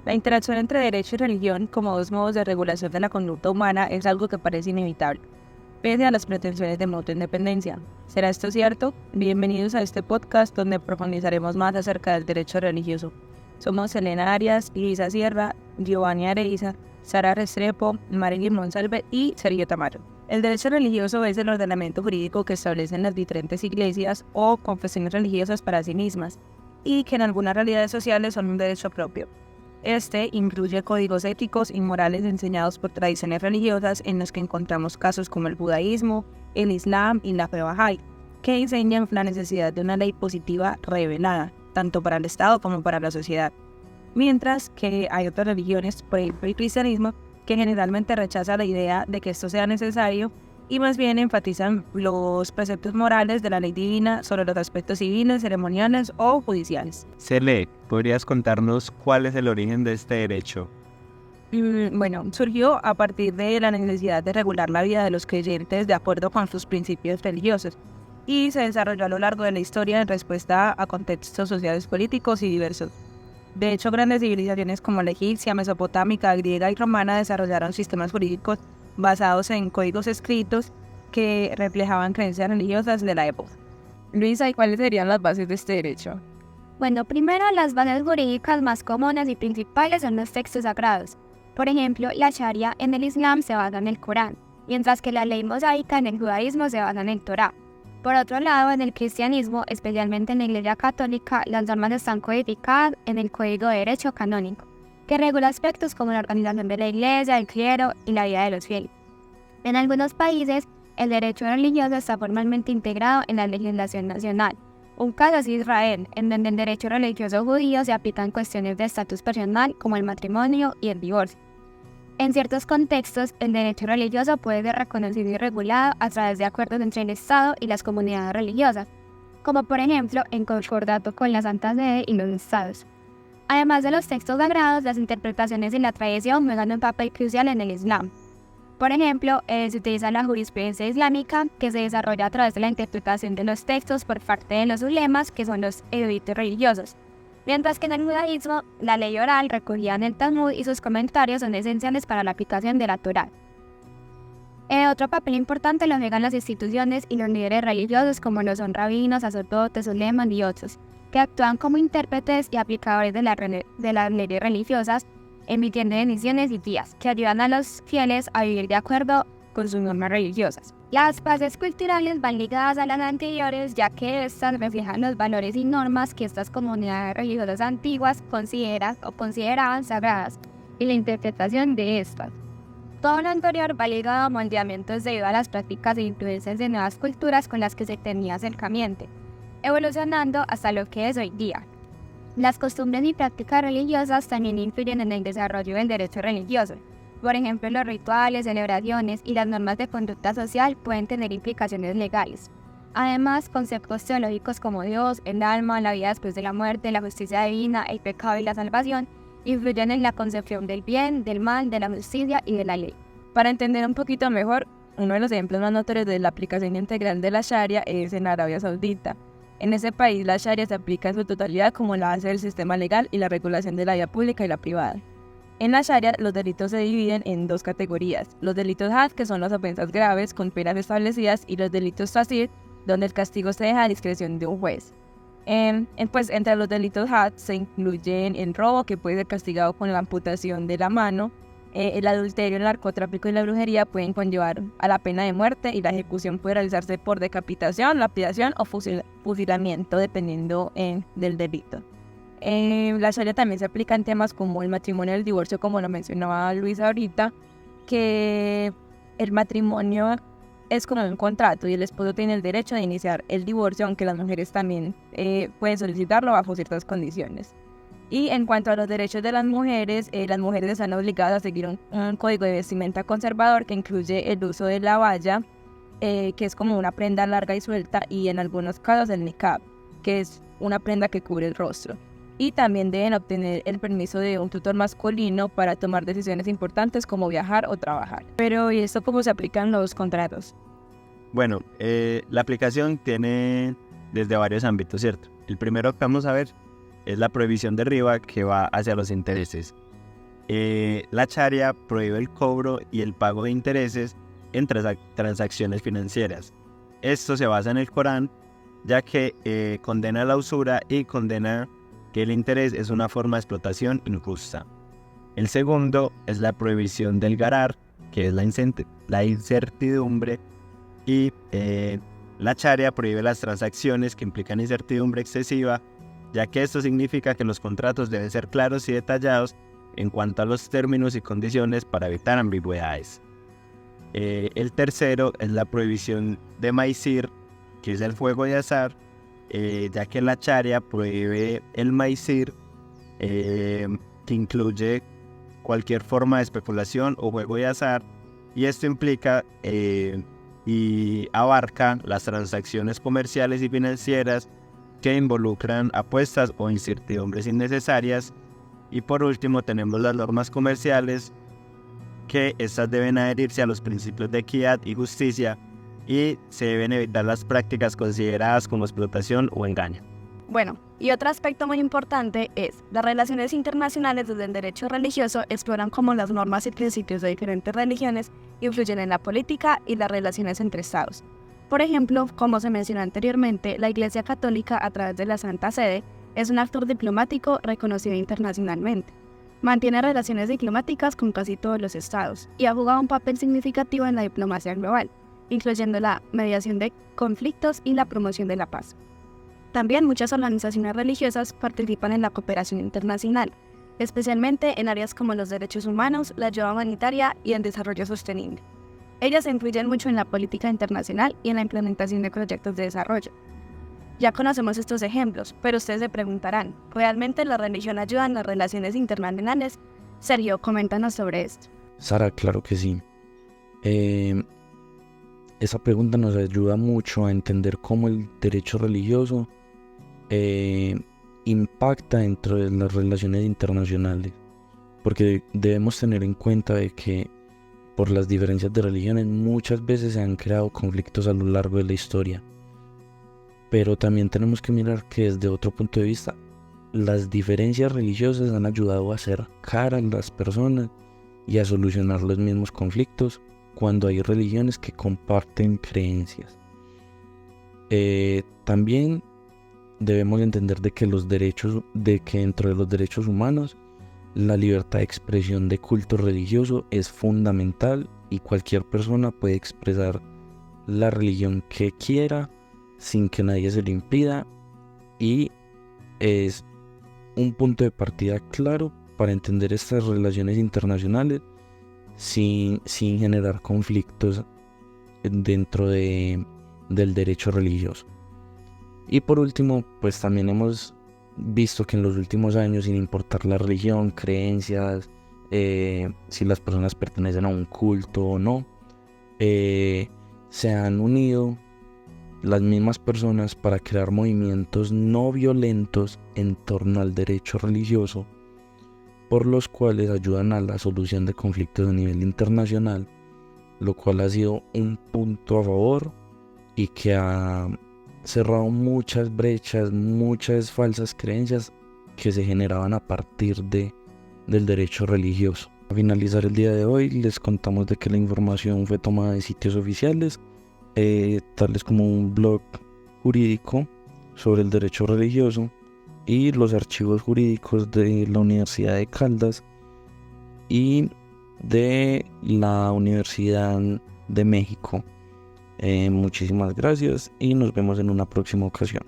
La interacción entre derecho y religión como dos modos de regulación de la conducta humana es algo que parece inevitable, pese a las pretensiones de mutua independencia. ¿Será esto cierto? Bienvenidos a este podcast donde profundizaremos más acerca del derecho religioso. Somos Elena Arias, Luisa Sierra, Giovanni Areiza, Sara Restrepo, Marilyn Monsalve y Sergio Tamayo. El derecho religioso es el ordenamiento jurídico que establecen las diferentes iglesias o confesiones religiosas para sí mismas y que en algunas realidades sociales son un derecho propio. Este incluye códigos éticos y morales enseñados por tradiciones religiosas en los que encontramos casos como el judaísmo, el islam y la fe bahá'í, que enseñan la necesidad de una ley positiva revelada, tanto para el Estado como para la sociedad. Mientras que hay otras religiones, por ejemplo el cristianismo, que generalmente rechaza la idea de que esto sea necesario y más bien enfatizan los preceptos morales de la ley divina sobre los aspectos civiles, ceremoniales o judiciales. Cele, ¿podrías contarnos cuál es el origen de este derecho? Bueno, surgió a partir de la necesidad de regular la vida de los creyentes de acuerdo con sus principios religiosos y se desarrolló a lo largo de la historia en respuesta a contextos sociales, políticos y diversos. De hecho, grandes civilizaciones como la egipcia, mesopotámica, griega y romana desarrollaron sistemas jurídicos basados en códigos escritos que reflejaban creencias religiosas de la época. Luisa, ¿y cuáles serían las bases de este derecho? Bueno, primero las bases jurídicas más comunes y principales son los textos sagrados. Por ejemplo, la Sharia en el Islam se basa en el Corán, mientras que la ley mosaica en el judaísmo se basa en el Torá. Por otro lado, en el cristianismo, especialmente en la Iglesia Católica, las normas están codificadas en el Código de Derecho Canónico, que regula aspectos como la organización de la Iglesia, el clero y la vida de los fieles. En algunos países, el derecho religioso está formalmente integrado en la legislación nacional. Un caso es Israel, en donde el derecho religioso judío se aplica en cuestiones de estatus personal como el matrimonio y el divorcio. En ciertos contextos, el derecho religioso puede ser reconocido y regulado a través de acuerdos entre el Estado y las comunidades religiosas, como por ejemplo en concordato con la Santa Sede y los Estados. Además de los textos sagrados, las interpretaciones y la tradición juegan un papel crucial en el Islam. Por ejemplo, se utiliza la jurisprudencia islámica, que se desarrolla a través de la interpretación de los textos por parte de los ulemas, que son los eruditos religiosos. Mientras que en el judaísmo, la ley oral recogida en el Talmud y sus comentarios son esenciales para la aplicación de la Torá. Otro papel importante lo juegan las instituciones y los líderes religiosos como lo son rabinos, sacerdotes, ulemas y otros, que actúan como intérpretes y aplicadores de las leyes religiosas, emitiendo bendiciones y guías que ayudan a los fieles a vivir de acuerdo con sus normas religiosas. Las bases culturales van ligadas a las anteriores, ya que estas reflejan los valores y normas que estas comunidades religiosas antiguas consideraban sagradas y la interpretación de estas. Todo lo anterior va ligado a moldeamientos debido a las prácticas e influencias de nuevas culturas con las que se tenía acercamiento, evolucionando hasta lo que es hoy día. Las costumbres y prácticas religiosas también influyen en el desarrollo del derecho religioso. Por ejemplo, los rituales, celebraciones y las normas de conducta social pueden tener implicaciones legales. Además, conceptos teológicos como Dios, el alma, la vida después de la muerte, la justicia divina, el pecado y la salvación influyen en la concepción del bien, del mal, de la justicia y de la ley. Para entender un poquito mejor, uno de los ejemplos más notorios de la aplicación integral de la Sharia es en Arabia Saudita. En ese país, la Sharia se aplica en su totalidad como la base del sistema legal y la regulación de la vida pública y la privada. En la Sharia, los delitos se dividen en dos categorías: los delitos had, que son las ofensas graves con penas establecidas, y los delitos tasir, donde el castigo se deja a discreción de un juez. Entre los delitos had se incluyen el robo, que puede ser castigado con la amputación de la mano, el adulterio, el narcotráfico y la brujería pueden conllevar a la pena de muerte, y la ejecución puede realizarse por decapitación, lapidación o fusilamiento, dependiendo del delito. La Sharia también se aplica en temas como el matrimonio y el divorcio, como lo mencionaba Luisa ahorita, que el matrimonio es como un contrato y el esposo tiene el derecho de iniciar el divorcio, aunque las mujeres también pueden solicitarlo bajo ciertas condiciones. Y en cuanto a los derechos de las mujeres están obligadas a seguir un código de vestimenta conservador que incluye el uso de la baya, que es como una prenda larga y suelta, y en algunos casos el niqab, que es una prenda que cubre el rostro. Y también deben obtener el permiso de un tutor masculino para tomar decisiones importantes como viajar o trabajar. Pero, ¿y esto cómo se aplican los contratos? Bueno, la aplicación tiene desde varios ámbitos, ¿cierto? El primero que vamos a ver es la prohibición de riba, que va hacia los intereses. La Sharia prohíbe el cobro y el pago de intereses en transacciones financieras. Esto se basa en el Corán, ya que condena la usura y condena que el interés es una forma de explotación injusta. El segundo es la prohibición del garar, que es la incertidumbre, y la Sharia prohíbe las transacciones que implican incertidumbre excesiva, ya que esto significa que los contratos deben ser claros y detallados en cuanto a los términos y condiciones para evitar ambigüedades. El tercero es la prohibición de maizir, que es el juego de azar, ya que la Sharia prohíbe el maizir, que incluye cualquier forma de especulación o juego de azar, y esto implica y abarca las transacciones comerciales y financieras que involucran apuestas o incertidumbres innecesarias. Y por último tenemos las normas comerciales, que estas deben adherirse a los principios de equidad y justicia y se deben evitar las prácticas consideradas como explotación o engaño. Bueno, y otro aspecto muy importante es, las relaciones internacionales desde el derecho religioso exploran cómo las normas y principios de diferentes religiones influyen en la política y las relaciones entre estados. Por ejemplo, como se mencionó anteriormente, la Iglesia Católica a través de la Santa Sede es un actor diplomático reconocido internacionalmente. Mantiene relaciones diplomáticas con casi todos los estados y ha jugado un papel significativo en la diplomacia global, incluyendo la mediación de conflictos y la promoción de la paz. También muchas organizaciones religiosas participan en la cooperación internacional, especialmente en áreas como los derechos humanos, la ayuda humanitaria y el desarrollo sostenible. Ellas influyen mucho en la política internacional y en la implementación de proyectos de desarrollo. Ya conocemos estos ejemplos, pero ustedes se preguntarán, ¿realmente la religión ayuda en las relaciones internacionales? Sergio, coméntanos sobre esto. Sara, claro que sí. Esa pregunta nos ayuda mucho a entender cómo el derecho religioso impacta dentro de las relaciones internacionales, porque debemos tener en cuenta de que por las diferencias de religiones muchas veces se han creado conflictos a lo largo de la historia. Pero también tenemos que mirar que desde otro punto de vista, las diferencias religiosas han ayudado a acercar a las personas y a solucionar los mismos conflictos cuando hay religiones que comparten creencias. También debemos entender de que dentro de los derechos humanos, la libertad de expresión de culto religioso es fundamental y cualquier persona puede expresar la religión que quiera sin que nadie se lo impida, y es un punto de partida claro para entender estas relaciones internacionales sin generar conflictos dentro del derecho religioso. Y por último, pues también hemos visto que en los últimos años, sin importar la religión, creencias, si las personas pertenecen a un culto o no, se han unido las mismas personas para crear movimientos no violentos en torno al derecho religioso, por los cuales ayudan a la solución de conflictos a nivel internacional, lo cual ha sido un punto a favor y que ha cerrado muchas brechas, muchas falsas creencias que se generaban a partir del derecho religioso. A finalizar el día de hoy, les contamos de que la información fue tomada de sitios oficiales, tales como un blog jurídico sobre el derecho religioso y los archivos jurídicos de la Universidad de Caldas y de la Universidad de México. Muchísimas gracias y nos vemos en una próxima ocasión.